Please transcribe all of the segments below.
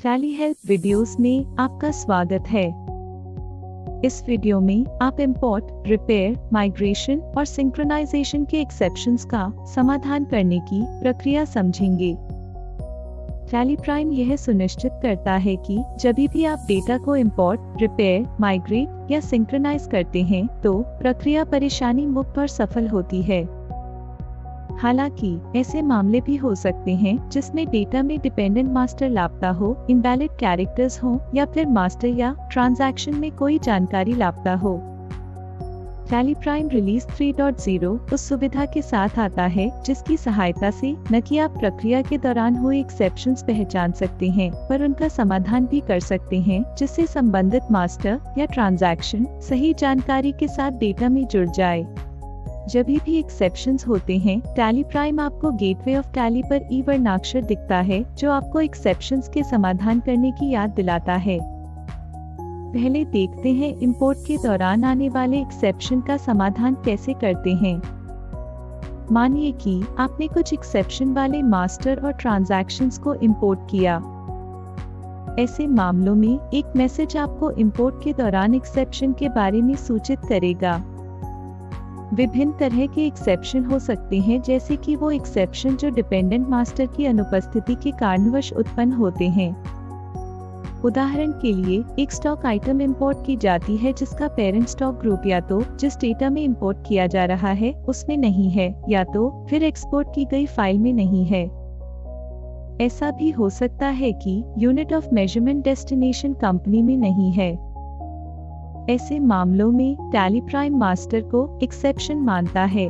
Tally help videos में आपका स्वागत है। इस वीडियो में आप इंपोर्ट, रिपेयर, माइग्रेशन और सिंक्रोनाइजेशन के एक्सेप्शंस का समाधान करने की प्रक्रिया समझेंगे। टैली प्राइम यह सुनिश्चित करता है कि जब भी आप डेटा को इंपोर्ट, रिपेयर, माइग्रेट या सिंक्रोनाइज करते हैं तो प्रक्रिया परेशानी मुक्त और सफल होती है। हालांकि ऐसे मामले भी हो सकते हैं जिसमें डेटा में डिपेंडेंट मास्टर लापता हो, इनवैलिड कैरेक्टर्स हो या फिर मास्टर या ट्रांजैक्शन में कोई जानकारी लापता हो। टैली प्राइम रिलीज 3.0 उस सुविधा के साथ आता है जिसकी सहायता से न कि आप प्रक्रिया के दौरान हुए एक्सेप्शंस पहचान सकते हैं पर उनका समाधान भी कर सकते हैं, जिससे संबंधित मास्टर या ट्रांजैक्शन सही जानकारी के साथ डेटा में जुड़ जाए। जब भी एक्सेप्शंस होते हैं, टैली प्राइम आपको गेटवे ऑफ टैली पर ई वर्णाक्षर दिखता है जो आपको एक्सेप्शंस के समाधान करने की याद दिलाता है। पहले देखते हैं इंपोर्ट के दौरान आने वाले एक्सेप्शन का समाधान कैसे करते हैं। मानिए कि आपने कुछ एक्सेप्शन वाले मास्टर और ट्रांजैक्शंस को इंपोर्ट किया। ऐसे मामलों में एक मैसेज आपको इंपोर्ट के दौरान एक्सेप्शन के बारे में सूचित करेगा। विभिन्न तरह के एक्सेप्शन हो सकते हैं, जैसे कि वो एक्सेप्शन जो डिपेंडेंट मास्टर की अनुपस्थिति के कारणवश उत्पन्न होते हैं। उदाहरण के लिए, एक स्टॉक आइटम इंपोर्ट की जाती है जिसका पेरेंट स्टॉक ग्रुप या तो जिस डेटा में इंपोर्ट किया जा रहा है उसमें नहीं है या तो फिर एक्सपोर्ट की गई फाइल में नहीं है। ऐसा भी हो सकता है कि unit of measurement destination company में नहीं है। ऐसे मामलों में टैली प्राइम मास्टर को एक्सेप्शन मानता है।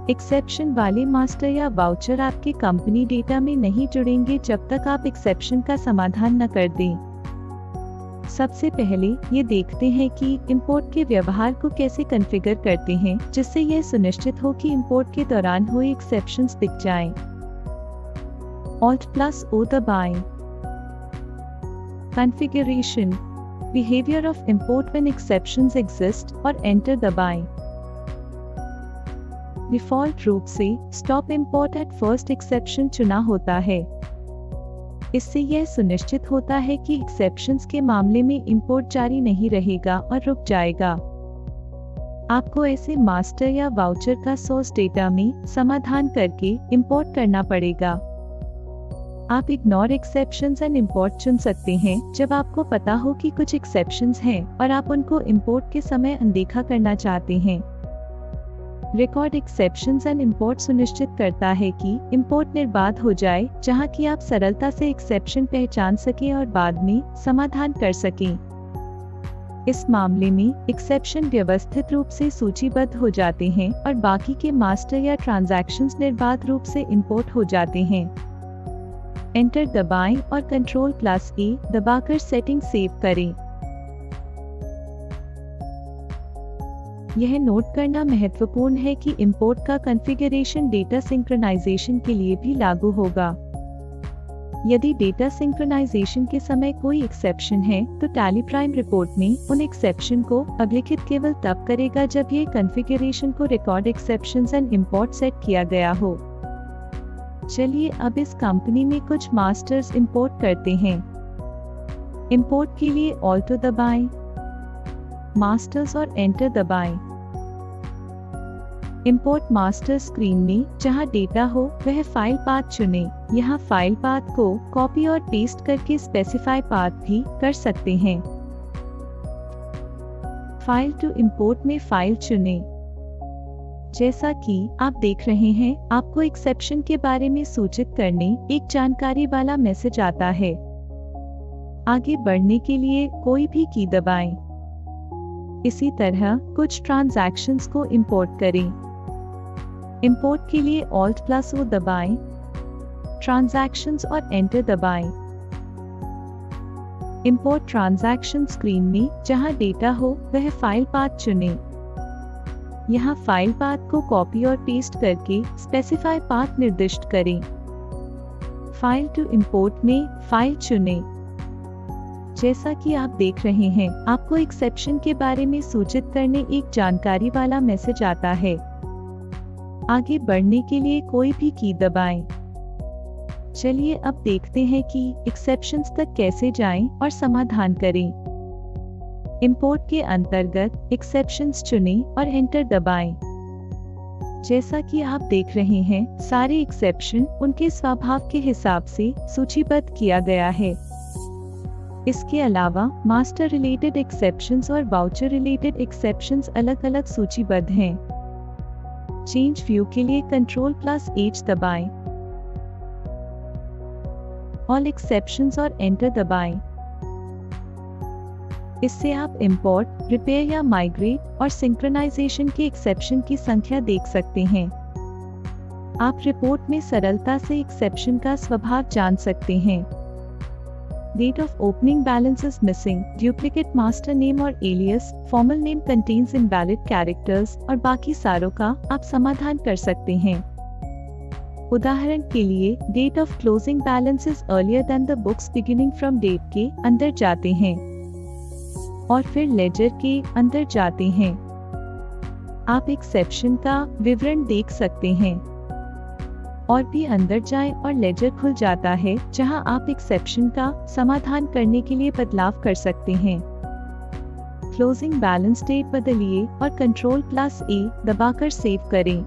एक्सेप्शन वाले मास्टर या वाउचर आपके कंपनी डेटा में नहीं जुड़ेंगे जब तक आप एक्सेप्शन का समाधान न कर दें। सबसे पहले ये देखते हैं कि इंपोर्ट के व्यवहार को कैसे कॉन्फ़िगर करते हैं जिससे यह सुनिश्चित हो कि इंपोर्ट के दौरान हुए एक्सेप्शंस दिख जाएं। Alt+O दबाएं। Configuration, behaviour of import when exceptions exist और एंटर दबाएं। डिफ़ॉल्ट रूप से stop import at first exception चुना होता है। इससे यह सुनिश्चित होता है कि एक्सेप्शंस के मामले में इंपोर्ट जारी नहीं रहेगा और रुक जाएगा। आपको ऐसे मास्टर या वाउचर का सोर्स डेटा में समाधान करके इंपोर्ट करना पड़ेगा। आप इग्नोर एक्सेप्शंस एंड इंपोर्ट चुन सकते हैं जब आपको पता हो कि कुछ एक्सेप्शंस हैं और आप उनको इंपोर्ट के समय अनदेखा करना चाहते हैं। रिकॉर्ड एक्सेप्शंस एंड इंपोर्ट सुनिश्चित करता है कि इंपोर्ट निर्बाध हो जाए, जहां कि आप सरलता से एक्सेप्शन पहचान सकें और बाद में समाधान कर सकें। इस मामले में एक्सेप्शन व्यवस्थित रूप से सूचीबद्ध हो जाते हैं और बाकी के मास्टर या ट्रांजैक्शंस निर्बाध रूप से इंपोर्ट हो जाते हैं। एंटर दबाएं और Ctrl+A दबाकर सेटिंग सेव करें। यह नोट करना महत्वपूर्ण है कि इंपोर्ट का कॉन्फ़िगरेशन डेटा सिंक्रोनाइजेशन के लिए भी लागू होगा। यदि डेटा सिंक्रोनाइजेशन के समय कोई एक्सेप्शन है तो टैली प्राइम रिपोर्ट में उन एक्सेप्शन को अभिलिखित केवल तब करेगा जब ये कॉन्फ़िगरेशन को record exceptions and import set किया गया हो। चलिए अब इस कंपनी में कुछ मास्टर्स इंपोर्ट करते हैं। इंपोर्ट के लिए ऑल्टो दबाएं, मास्टर्स और एंटर दबाएं। इंपोर्ट मास्टर स्क्रीन में जहां डेटा हो वह फाइल पाथ चुनें। यहां फाइल पाथ को कॉपी और पेस्ट करके स्पेसिफाई पाथ भी कर सकते हैं। फाइल टू इंपोर्ट में फाइल चुनें। जैसा कि आप देख रहे हैं, आपको एक्सेप्शन के बारे में सूचित करने एक जानकारी वाला मैसेज आता है। आगे बढ़ने के लिए कोई भी की दबाएं। इसी तरह कुछ ट्रांजैक्शंस को इंपोर्ट करें। इंपोर्ट के लिए Alt+O दबाएं, ट्रांजैक्शंस और एंटर दबाएं। इंपोर्ट ट्रांजैक्शन स्क्रीन में जहां डेटा हो वह फाइल पाथ चुनें। यहाँ फाइल पाथ को कॉपी और पेस्ट करके स्पेसिफाई पाथ निर्दिष्ट करें। फाइल टू इंपोर्ट में फाइल चुनें। जैसा कि आप देख रहे हैं, आपको एक्सेप्शन के बारे में सूचित करने एक जानकारी वाला मैसेज आता है। आगे बढ़ने के लिए कोई भी की दबाएं। चलिए अब देखते हैं कि एक्सेप्शंस तक कैसे जाएं और समाधान करें। इंपोर्ट के अंतर्गत एक्सेप्शंस चुनें और एंटर दबाएं। जैसा कि आप देख रहे हैं, सारे एक्सेप्शन उनके स्वभाव के हिसाब से सूचीबद्ध किया गया है। इसके अलावा मास्टर रिलेटेड एक्सेप्शंस और वाउचर रिलेटेड एक्सेप्शंस अलग-अलग सूचीबद्ध हैं। चेंज व्यू के लिए Ctrl+H दबाएं। ऑल एक्सेप्शंस और एंटर दबाएं। इससे आप इंपोर्ट, रिपेयर या माइग्रेट और सिंक्रोनाइजेशन के एक्सेप्शन की संख्या देख सकते हैं। आप रिपोर्ट में सरलता से एक्सेप्शन का स्वभाव जान सकते हैं। Date of opening balance is missing, duplicate master name और alias, formal name contains invalid characters और बाकी सारों का आप समाधान कर सकते हैं। उदाहरण के लिए Date of closing balance is earlier than the books beginning from date के अंदर जाते हैं और फिर लेजर के अंदर जाते हैं। आप एक्सेप्शन का विवरण देख सकते हैं और भी अंदर जाएं और लेजर खुल जाता है, जहां आप एक्सेप्शन का समाधान करने के लिए बदलाव कर सकते हैं। क्लोजिंग बैलेंस डेट बदलिए और Ctrl+A दबाकर सेव करें।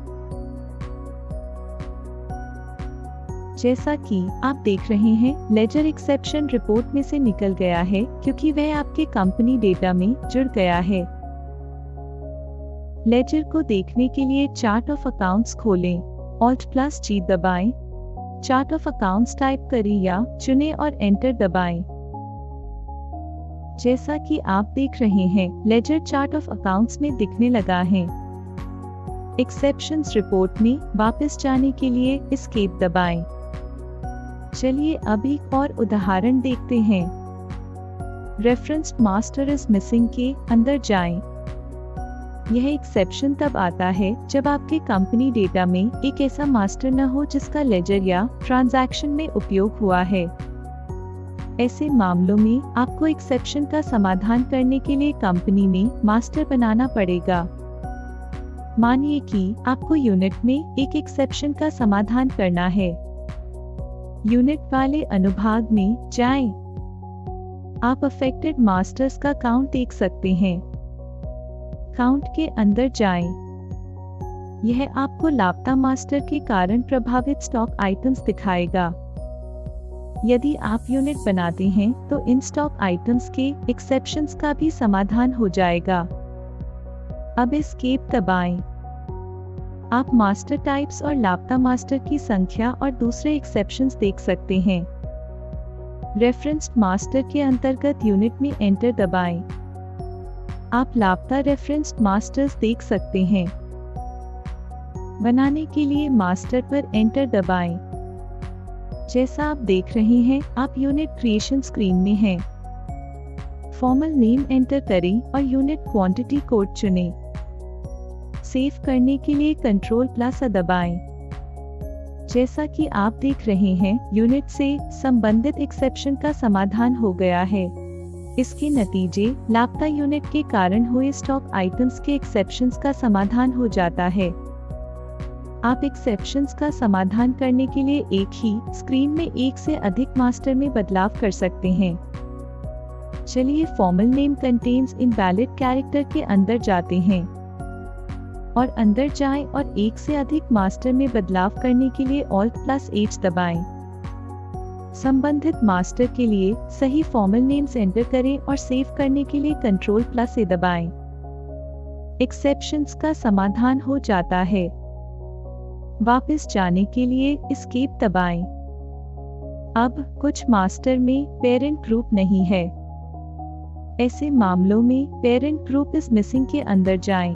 जैसा कि आप देख रहे हैं, लेजर एक्सेप्शन रिपोर्ट में से निकल गया है क्योंकि वह आपके कंपनी डेटा में जुड़ गया है। लेजर को देखने के लिए चार्ट ऑफ अकाउंट्स खोलें, Alt+G दबाएं, चार्ट ऑफ अकाउंट्स टाइप करें या चुनें और एंटर दबाएं। जैसा कि आप देख रहे हैं, लेजर चार्ट ऑफ अकाउंट्स में दिखने लगा है। एक्सेप्शंस रिपोर्ट में वापस जाने के लिए एस्केप दबाएं। चलिए अब एक और उदाहरण देखते हैं। रेफरेंस्ड मास्टर इज मिसिंग के अंदर जाएं। यह एक्सेप्शन तब आता है जब आपके कंपनी डेटा में एक ऐसा मास्टर न हो जिसका लेजर या ट्रांजैक्शन में उपयोग हुआ है। ऐसे मामलों में आपको एक्सेप्शन का समाधान करने के लिए कंपनी में मास्टर बनाना पड़ेगा। मानिए कि आपको यूनिट में एक एक्सेप्शन का समाधान करना है। यूनिट वाले अनुभाग में जाएं। आप अफेक्टेड मास्टर्स का काउंट देख सकते हैं। काउंट के अंदर जाएं। यह आपको लापता मास्टर के कारण प्रभावित स्टॉक आइटम्स दिखाएगा। यदि आप यूनिट बनाते हैं तो इन स्टॉक आइटम्स के एक्सेप्शंस का भी समाधान हो जाएगा। अब एस्केप दबाएं। आप मास्टर टाइप्स और लापता मास्टर की संख्या और दूसरे एक्सेप्शंस देख सकते हैं। रेफरेंस्ड मास्टर के अंतर्गत यूनिट में एंटर दबाएं। आप लापता रेफरेंस्ड मास्टर्स देख सकते हैं। बनाने के लिए मास्टर पर एंटर दबाएं। जैसा आप देख रहे हैं, आप यूनिट क्रिएशन स्क्रीन में हैं। फॉर्मल नेम एंटर करें और यूनिट क्वांटिटी कोड चुनें। सेव करने के लिए Ctrl+A दबाएं। जैसा कि आप देख रहे हैं, यूनिट से संबंधित एक्सेप्शन का समाधान हो गया है। इसके नतीजे लापता यूनिट के कारण हुए स्टॉक आइटम्स के एक्सेप्शंस का समाधान हो जाता है। आप एक्सेप्शंस का समाधान करने के लिए एक ही स्क्रीन में एक से अधिक मास्टर में बदलाव कर सकते हैं। चलिए formal name contains invalid character के अंदर जाते हैं और अंदर जाएं और एक से अधिक मास्टर में बदलाव करने के लिए Alt+H दबाएं। संबंधित मास्टर के लिए सही फॉर्मल नेम्स एंटर करें और सेव करने के लिए Ctrl+A दबाएं। एक्सेप्शंस का समाधान हो जाता है। वापस जाने के लिए एस्केप दबाएं। अब कुछ मास्टर में पेरेंट ग्रुप नहीं है। ऐसे मामलों में पेरेंट ग्रुप इज मिसिंग के अंदर जाएं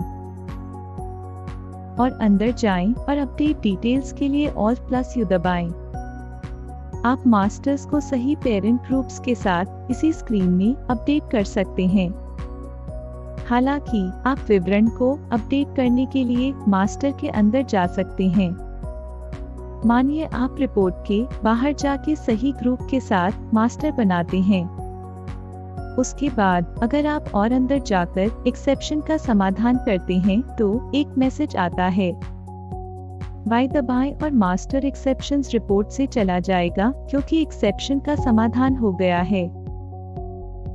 और अंदर जाएं और अपडेट डिटेल्स के लिए Alt+U दबाएं। आप मास्टर्स को सही पेरेंट ग्रुप्स के साथ इसी स्क्रीन में अपडेट कर सकते हैं। हालांकि आप विवरण को अपडेट करने के लिए मास्टर के अंदर जा सकते हैं। मानिए आप रिपोर्ट के बाहर जाके सही ग्रुप के साथ मास्टर बनाते हैं। उसके बाद अगर आप और अंदर जाकर एक्सेप्शन का समाधान करते हैं तो एक मैसेज आता है। Y दबाएं और मास्टर एक्सेप्शंस रिपोर्ट से चला जाएगा क्योंकि एक्सेप्शन का समाधान हो गया है।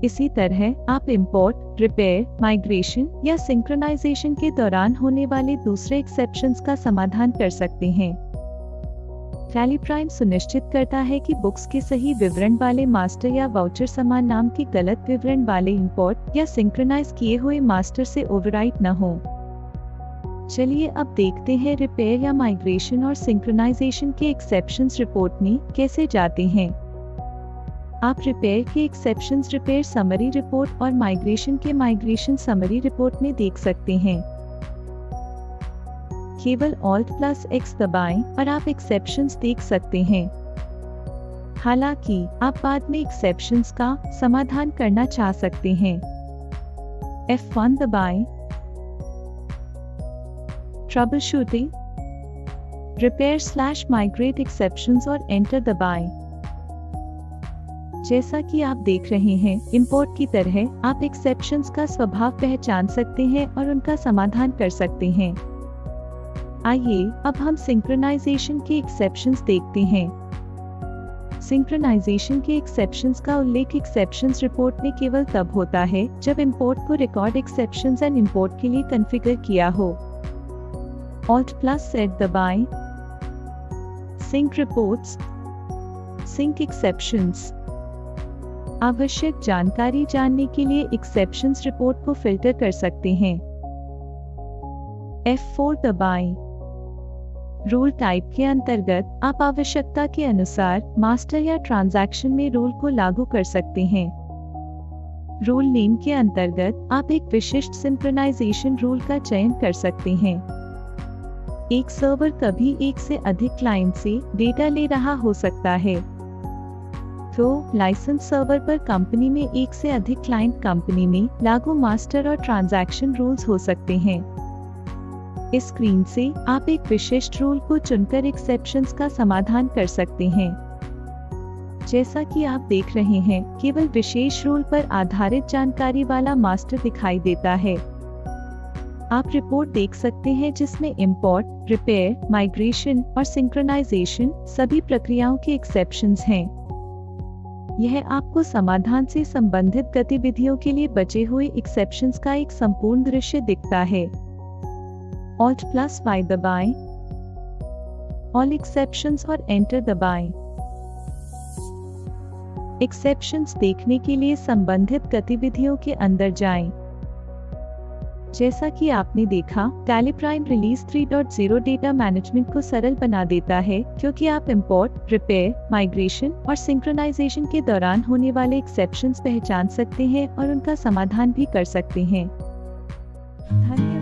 इसी तरह आप इंपोर्ट, रिपेयर, माइग्रेशन या सिंक्रोनाइजेशन के दौरान होने वाले दूसरे एक्सेप्शंस का समाधान कर सकते हैं। टैली प्राइम सुनिश्चित करता है कि बुक्स के सही विवरण वाले मास्टर या वाउचर समान नाम के गलत विवरण वाले इंपोर्ट या सिंक्रोनाइज किए हुए मास्टर से ओवरराइट न हो। चलिए अब देखते हैं रिपेयर या माइग्रेशन और सिंक्रोनाइजेशन के एक्सेप्शंस रिपोर्ट में कैसे जाते हैं। आप रिपेयर के एक्सेप्शंस रिपेयर समरी रिपोर्ट और माइग्रेशन के माइग्रेशन समरी रिपोर्ट में देख सकते हैं। केवल Alt+X दबाएं और आप एक्सेप्शंस देख सकते हैं। हालांकि आप बाद में एक्सेप्शंस का समाधान करना चाह सकते हैं। F1 दबाएं। ट्रबल शूटिंग, रिपेयर/माइग्रेट एक्सेप्शंस और एंटर दबाएं। जैसा कि आप देख रहे हैं, इंपोर्ट की तरह आप एक्सेप्शंस का स्वभाव पहचान सकते हैं और उनका समाधान कर सकते हैं। आइए अब हम सिंक्रोनाइजेशन के एक्सेप्शंस देखते हैं। सिंक्रोनाइजेशन के एक्सेप्शंस का उल्लेख एक्सेप्शंस रिपोर्ट में केवल तब होता है जब इंपोर्ट को रिकॉर्ड एक्सेप्शंस एंड इंपोर्ट के लिए कॉन्फ़िगर किया हो। Alt+Z दबाएं। Sync reports, sync exceptions. आवश्यक जानकारी जानने के लिए एक्सेप्शंस रिपोर्ट को फिल्टर कर सकते हैं। F4 दबाएं। रूल टाइप के अंतर्गत आप आवश्यकता के अनुसार मास्टर या ट्रांजैक्शन में रूल को लागू कर सकते हैं। रूल नेम के अंतर्गत आप एक विशिष्ट सिंक्रोनाइजेशन रूल का चयन कर सकते हैं। एक सर्वर कभी एक से अधिक क्लाइंट से डेटा ले रहा हो सकता है, तो लाइसेंस सर्वर पर कंपनी में एक से अधिक क्लाइंट कंपनी में लागू मास्टर और ट्रांजैक्शन रूल्स हो सकते हैं। इस स्क्रीन से आप एक विशिष्ट रूल को चुनकर एक्सेप्शंस का समाधान कर सकते हैं। जैसा कि आप देख रहे हैं, केवल विशेष रूल पर आधारित जानकारी वाला मास्टर दिखाई देता है। आप रिपोर्ट देख सकते हैं जिसमें इंपोर्ट, रिपेयर, माइग्रेशन और सिंक्रोनाइजेशन सभी प्रक्रियाओं के एक्सेप्शंस हैं। यह आपको समाधान से संबंधित गतिविधियों के लिए बचे हुए एक्सेप्शंस का एक संपूर्ण दृश्य दिखता है। Alt+Y दबाएं। ऑल एक्सेप्शंस और एंटर दबाएं। एक्सेप्शंस देखने के लिए संबंधित गतिविधियों के अंदर जाएं। जैसा कि आपने देखा, tally prime release 3.0 data management को सरल बना देता है क्योंकि आप इंपोर्ट, रिपेयर, माइग्रेशन और सिंक्रोनाइजेशन के दौरान होने वाले एक्सेप्शंस पहचान सकते हैं और उनका समाधान भी कर सकते हैं। धन्यवाद।